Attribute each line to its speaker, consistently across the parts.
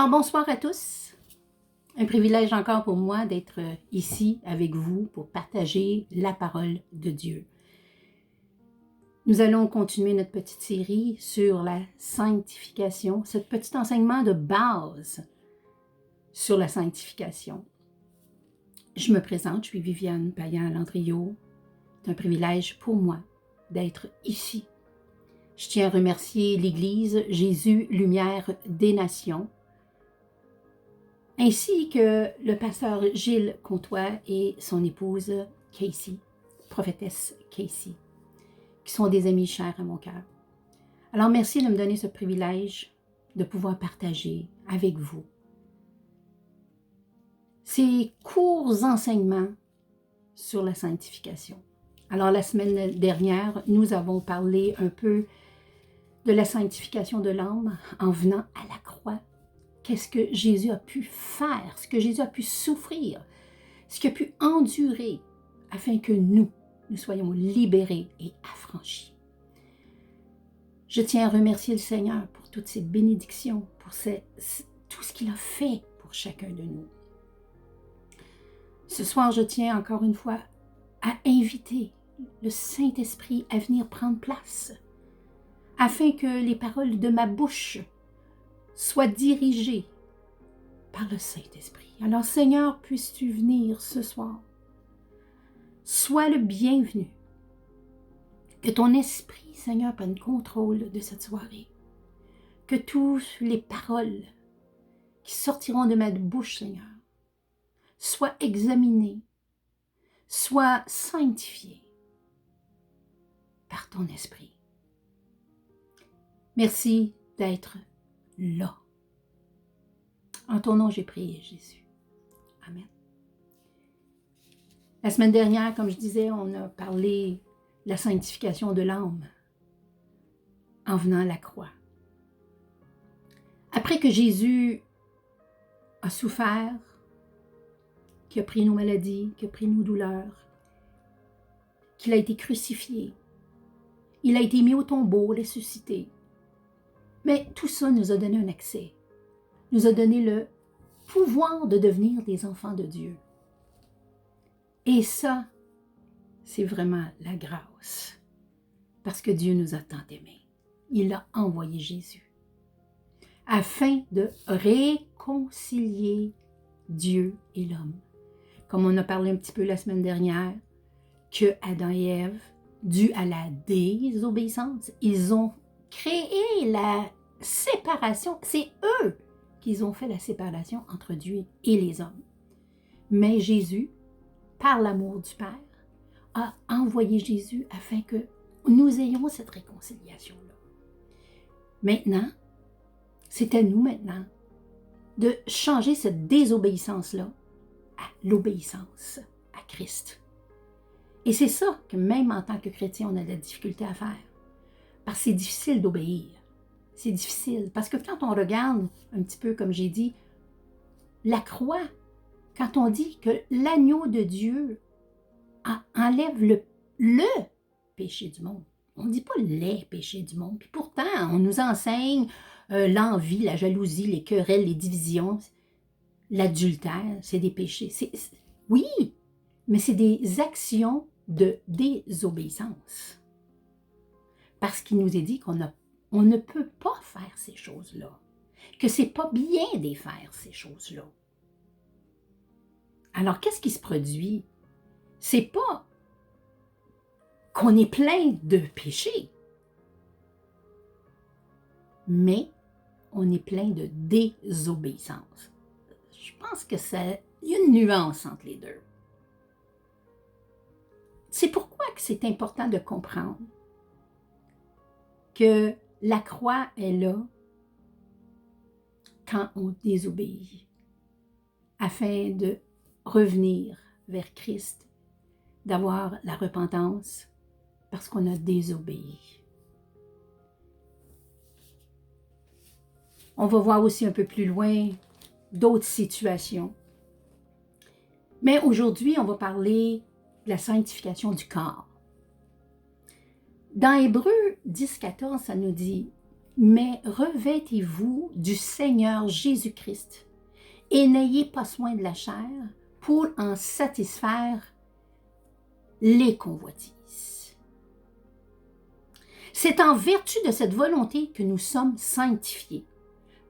Speaker 1: Alors, bonsoir à tous. Un privilège encore pour moi d'être ici avec vous pour partager la parole de Dieu. Nous allons continuer notre petite série sur la sanctification, ce petit enseignement de base sur la sanctification. Je me présente, je suis Viviane Payan-Landriot. C'est un privilège pour moi d'être ici. Je tiens à remercier l'Église Jésus, Lumière des Nations, ainsi que le pasteur Gilles Comtois et son épouse Casey, prophétesse Casey, qui sont des amis chers à mon cœur. Alors merci de me donner ce privilège de pouvoir partager avec vous ces courts enseignements sur la sanctification. Alors la semaine dernière, nous avons parlé un peu de la sanctification de l'âme en venant à la croix. Qu'est-ce que Jésus a pu faire, ce que Jésus a pu souffrir, ce qu'il a pu endurer afin que nous soyons libérés et affranchis. Je tiens à remercier le Seigneur pour toutes ces bénédictions, pour tout ce qu'il a fait pour chacun de nous. Ce soir, je tiens encore une fois à inviter le Saint-Esprit à venir prendre place, afin que les paroles de ma bouche soient dirigées par le Saint-Esprit. Alors, Seigneur, puisses-tu venir ce soir? Sois le bienvenu. Que ton esprit, Seigneur, prenne contrôle de cette soirée. Que toutes les paroles qui sortiront de ma bouche, Seigneur, soient examinées, soient sanctifiées par ton esprit. Merci d'être là. En ton nom, j'ai prié, Jésus. Amen. La semaine dernière, comme je disais, on a parlé de la sanctification de l'âme en venant à la croix. Après que Jésus a souffert, qu'il a pris nos maladies, qu'il a pris nos douleurs, qu'il a été crucifié, il a été mis au tombeau, ressuscité. Mais tout ça nous a donné un accès, nous a donné le pouvoir de devenir des enfants de Dieu. Et ça, c'est vraiment la grâce, parce que Dieu nous a tant aimés. Il a envoyé Jésus, afin de réconcilier Dieu et l'homme. Comme on a parlé un petit peu la semaine dernière, que Adam et Ève, dû à la désobéissance, ils ont créé la séparation. C'est eux qui ont fait la séparation entre Dieu et les hommes. Mais Jésus, par l'amour du Père, a envoyé Jésus afin que nous ayons cette réconciliation-là. Maintenant, c'est à nous maintenant de changer cette désobéissance-là à l'obéissance à Christ. Et c'est ça que même en tant que chrétien, on a de la difficulté à faire. Parce que c'est difficile d'obéir. C'est difficile. Parce que quand on regarde un petit peu, comme j'ai dit, la croix, quand on dit que l'agneau de Dieu enlève le péché du monde, on ne dit pas les péchés du monde. Puis pourtant, on nous enseigne l'envie, la jalousie, les querelles, les divisions, l'adultère, c'est des péchés. Oui, mais c'est des actions de désobéissance. Parce qu'il nous est dit qu'on ne peut pas faire ces choses-là, que c'est pas bien de faire ces choses-là. Alors, qu'est-ce qui se produit? C'est pas qu'on est plein de péchés, mais on est plein de désobéissance. Je pense que il y a une nuance entre les deux. C'est pourquoi que c'est important de comprendre que la croix est là quand on désobéit, afin de revenir vers Christ, d'avoir la repentance parce qu'on a désobéi. On va voir aussi un peu plus loin d'autres situations. Mais aujourd'hui, on va parler de la sanctification du corps. Dans Hébreux 10, 14, ça nous dit mais revêtez-vous du Seigneur Jésus-Christ et n'ayez pas soin de la chair pour en satisfaire les convoitises. C'est en vertu de cette volonté que nous sommes sanctifiés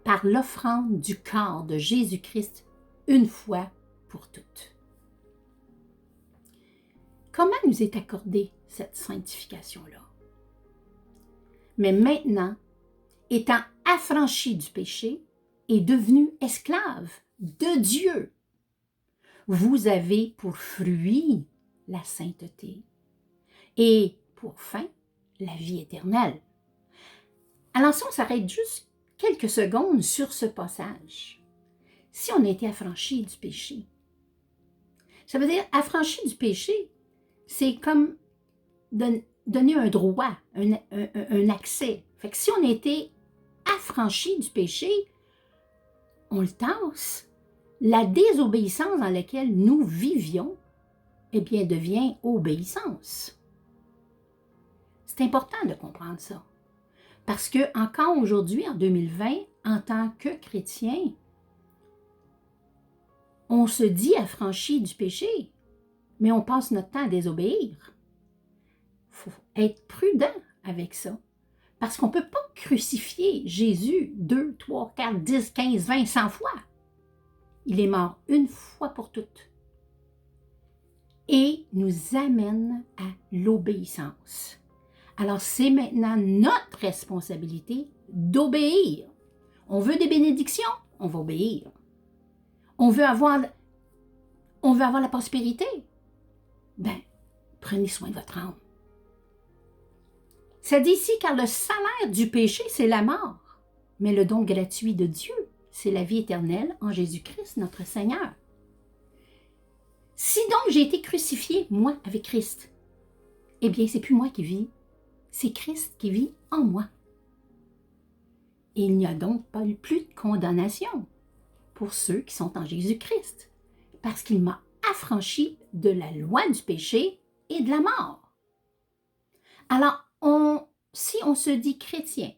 Speaker 1: par l'offrande du corps de Jésus-Christ une fois pour toutes. Comment nous est accordée cette sanctification-là? Mais maintenant, étant affranchis du péché et devenus esclaves de Dieu, vous avez pour fruit la sainteté et pour fin la vie éternelle. Alors si on s'arrête juste quelques secondes sur ce passage, si on a été affranchi du péché, ça veut dire affranchi du péché, c'est comme donner un droit, un accès. Fait que si on a été affranchi du péché, on le tasse. La désobéissance dans laquelle nous vivions, eh bien, devient obéissance. C'est important de comprendre ça. Parce que encore aujourd'hui, en 2020, en tant que chrétien, on se dit affranchi du péché, mais on passe notre temps à désobéir. Il faut être prudent avec ça. Parce qu'on ne peut pas crucifier Jésus 2, 3, 4, 10, 15, 20, 100 fois. Il est mort une fois pour toutes. Et nous amène à l'obéissance. Alors, c'est maintenant notre responsabilité d'obéir. On veut des bénédictions, on va obéir. On veut avoir la prospérité. Ben, prenez soin de votre âme. Ça dit ici, car le salaire du péché, c'est la mort. Mais le don gratuit de Dieu, c'est la vie éternelle en Jésus-Christ, notre Seigneur. Si donc j'ai été crucifié, moi, avec Christ, eh bien, c'est plus moi qui vis, c'est Christ qui vit en moi. Et il n'y a donc pas plus de condamnation pour ceux qui sont en Jésus-Christ, parce qu'il m'a affranchi de la loi du péché et de la mort. Alors, si on se dit chrétien,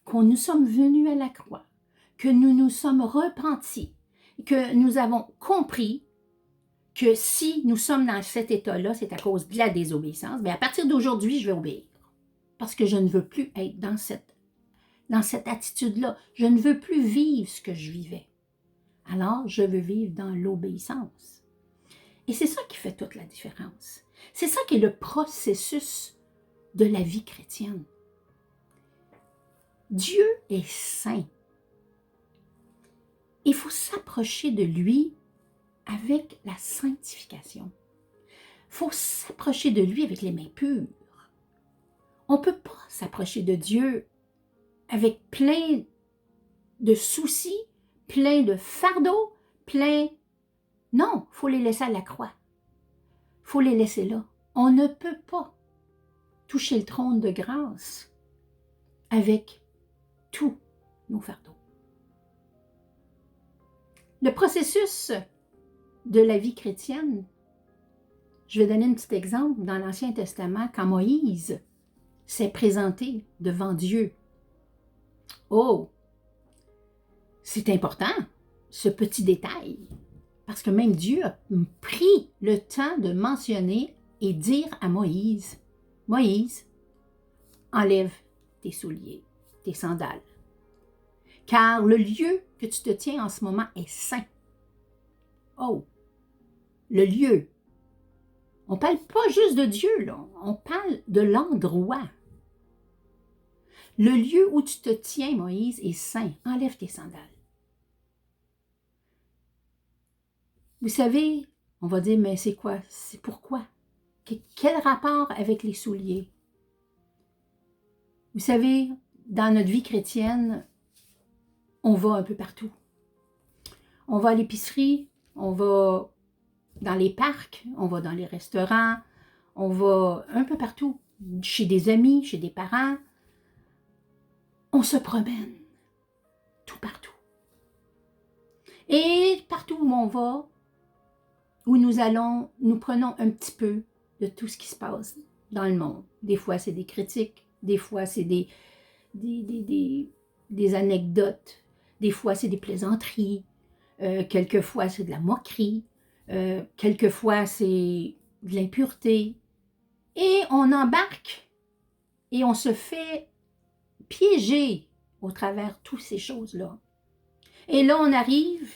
Speaker 1: qu'on nous sommes venus à la croix, que nous nous sommes repentis, que nous avons compris que si nous sommes dans cet état-là, c'est à cause de la désobéissance, bien à partir d'aujourd'hui, je vais obéir. Parce que je ne veux plus être dans cette attitude-là. Je ne veux plus vivre ce que je vivais. Alors, je veux vivre dans l'obéissance. Et c'est ça qui fait toute la différence. C'est ça qui est le processus de la vie chrétienne. Dieu est saint. Il faut s'approcher de lui avec la sanctification. Il faut s'approcher de lui avec les mains pures. On ne peut pas s'approcher de Dieu avec plein de soucis, plein de fardeaux, Non, il faut les laisser à la croix. Il faut les laisser là. On ne peut pas toucher le trône de grâce avec tous nos fardeaux. Le processus de la vie chrétienne, je vais donner un petit exemple dans l'Ancien Testament, quand Moïse s'est présenté devant Dieu. Oh, c'est important, ce petit détail, parce que même Dieu a pris le temps de mentionner et dire à Moïse, « Moïse, enlève tes souliers, tes sandales, car le lieu que tu te tiens en ce moment est saint. » Oh, le lieu. On ne parle pas juste de Dieu, là. On parle de l'endroit. Le lieu où tu te tiens, Moïse, est saint. Enlève tes sandales. Vous savez, on va dire, mais c'est quoi? C'est pourquoi? Quel rapport avec les souliers? Vous savez, dans notre vie chrétienne, on va un peu partout. On va à l'épicerie, on va dans les parcs, on va dans les restaurants, on va un peu partout, chez des amis, chez des parents. On se promène, tout partout. Et partout où on va, où nous allons, nous prenons un petit peu de tout ce qui se passe dans le monde. Des fois, c'est des critiques, des fois, c'est des des anecdotes. Des fois, c'est des plaisanteries. Quelquefois, c'est de la moquerie. Quelquefois, c'est de l'impureté. Et on embarque et on se fait piéger au travers de toutes ces choses-là. Et là, on arrive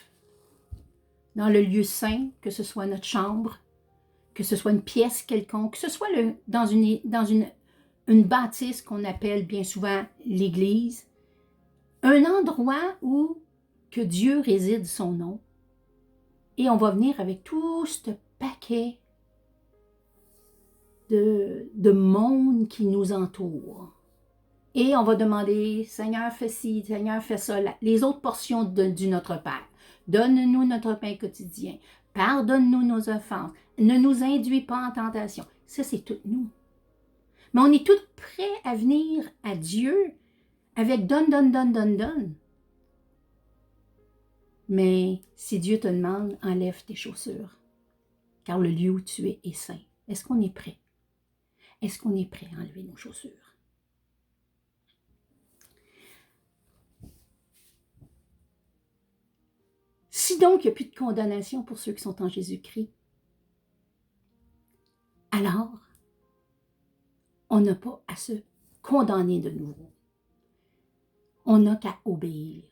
Speaker 1: dans le lieu saint, que ce soit notre chambre, que ce soit une pièce quelconque, que ce soit dans une bâtisse qu'on appelle bien souvent l'Église, un endroit où que Dieu réside son nom. Et on va venir avec tout ce paquet de monde qui nous entoure. Et on va demander, Seigneur, fais ci, Seigneur, fais ça, les autres portions du Notre Père. Donne-nous notre pain quotidien. Pardonne-nous nos offenses. Ne nous induis pas en tentation. Ça, c'est tout nous. Mais on est tous prêts à venir à Dieu avec donne, donne, donne, donne, donne. Mais si Dieu te demande, enlève tes chaussures, car le lieu où tu es saint. Est-ce qu'on est prêt? Est-ce qu'on est prêt à enlever nos chaussures? Si donc il n'y a plus de condamnation pour ceux qui sont en Jésus-Christ, alors on n'a pas à se condamner de nouveau. On n'a qu'à obéir.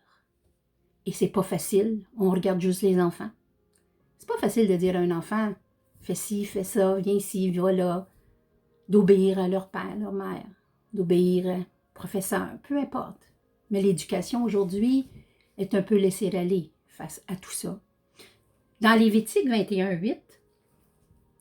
Speaker 1: Et c'est pas facile, on regarde juste les enfants. C'est pas facile de dire à un enfant, fais ci, fais ça, viens ici, va là, d'obéir à leur père, leur mère, d'obéir à professeur, peu importe. Mais l'éducation aujourd'hui est un peu laissée aller face à tout ça. Dans Lévitique 21:8,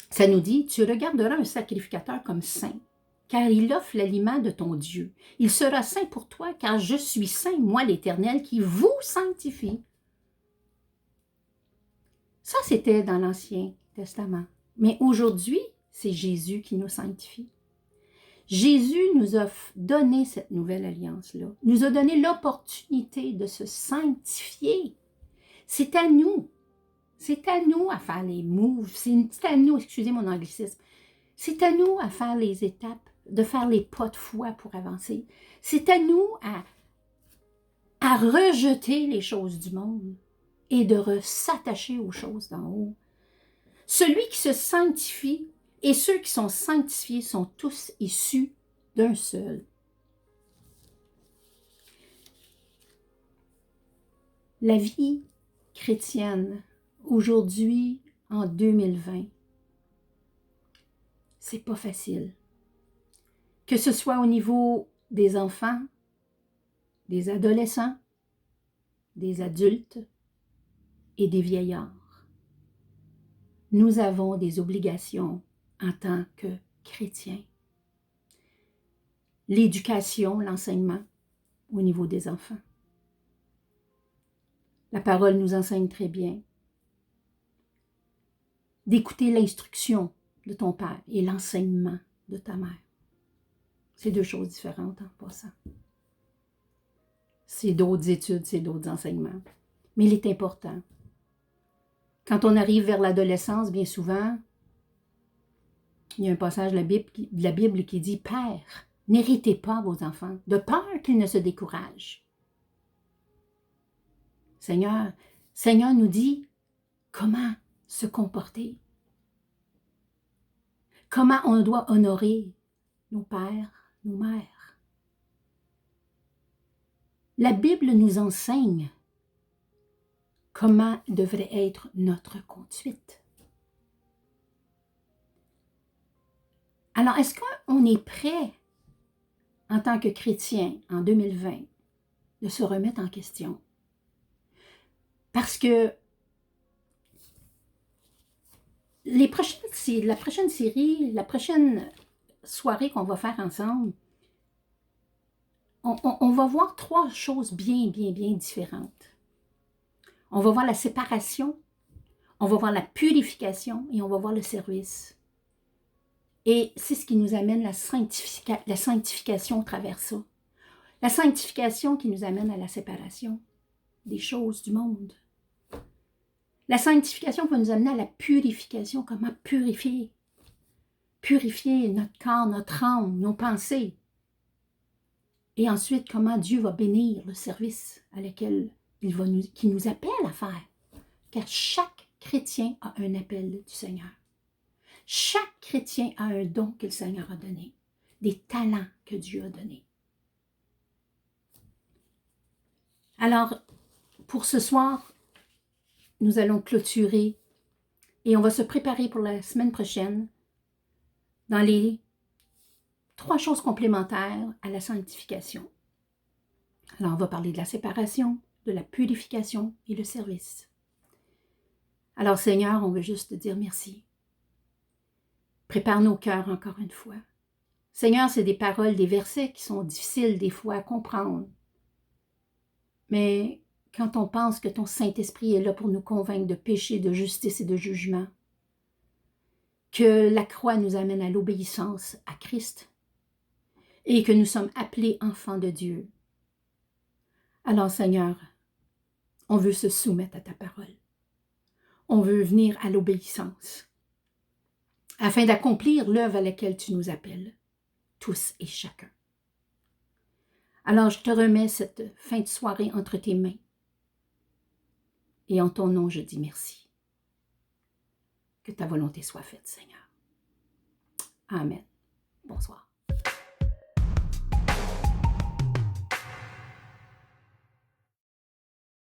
Speaker 1: ça nous dit, tu regarderas un sacrificateur comme saint, car il offre l'aliment de ton Dieu. Il sera saint pour toi, car je suis saint, moi l'Éternel, qui vous sanctifie. Ça, c'était dans l'Ancien Testament. Mais aujourd'hui, c'est Jésus qui nous sanctifie. Jésus nous a donné cette nouvelle alliance-là, nous a donné l'opportunité de se sanctifier. C'est à nous. C'est à nous à faire les moves. C'est à nous, excusez mon anglicisme, c'est à nous à faire les étapes, de faire les pas de foi pour avancer. C'est à nous à rejeter les choses du monde et de s'attacher aux choses d'en haut. Celui qui se sanctifie et ceux qui sont sanctifiés sont tous issus d'un seul. La vie chrétienne, aujourd'hui, en 2020, c'est pas facile. Que ce soit au niveau des enfants, des adolescents, des adultes et des vieillards. Nous avons des obligations en tant que chrétiens. L'éducation, l'enseignement au niveau des enfants. La parole nous enseigne très bien d'écouter l'instruction de ton père et l'enseignement de ta mère. C'est deux choses différentes en passant. C'est d'autres études, c'est d'autres enseignements. Mais il est important. Quand on arrive vers l'adolescence, bien souvent, il y a un passage de la Bible qui dit « Père, n'héritez pas vos enfants, de peur qu'ils ne se découragent. » Seigneur nous dit comment se comporter. Comment on doit honorer nos pères, nos mères. La Bible nous enseigne comment devrait être notre conduite. Alors, est-ce qu'on est prêt, en tant que chrétien, en 2020, de se remettre en question? Parce que la prochaine série, la prochaine soirée qu'on va faire ensemble, on va voir trois choses bien différentes. On va voir la séparation, on va voir la purification et on va voir le service. Et c'est ce qui nous amène la sanctification au travers ça. La sanctification qui nous amène à la séparation des choses du monde. La sanctification va nous amener à la purification, comment purifier. Purifier notre corps, notre âme, nos pensées. Et ensuite, comment Dieu va bénir le service à lequel qui nous appelle à faire. Car chaque chrétien a un appel du Seigneur. Chaque chrétien a un don que le Seigneur a donné, des talents que Dieu a donnés. Alors, pour ce soir, nous allons clôturer et on va se préparer pour la semaine prochaine dans les 3 choses complémentaires à la sanctification. Alors, on va parler de la séparation, de la purification et le service. Alors, Seigneur, on veut juste te dire merci. Prépare nos cœurs encore une fois. Seigneur, c'est des paroles, des versets qui sont difficiles des fois à comprendre. Mais quand on pense que ton Saint-Esprit est là pour nous convaincre de péché, de justice et de jugement, que la croix nous amène à l'obéissance à Christ et que nous sommes appelés enfants de Dieu, alors Seigneur, on veut se soumettre à ta parole. On veut venir à l'obéissance afin d'accomplir l'œuvre à laquelle tu nous appelles, tous et chacun. Alors je te remets cette fin de soirée entre tes mains et en ton nom je dis merci. Que ta volonté soit faite, Seigneur. Amen. Bonsoir.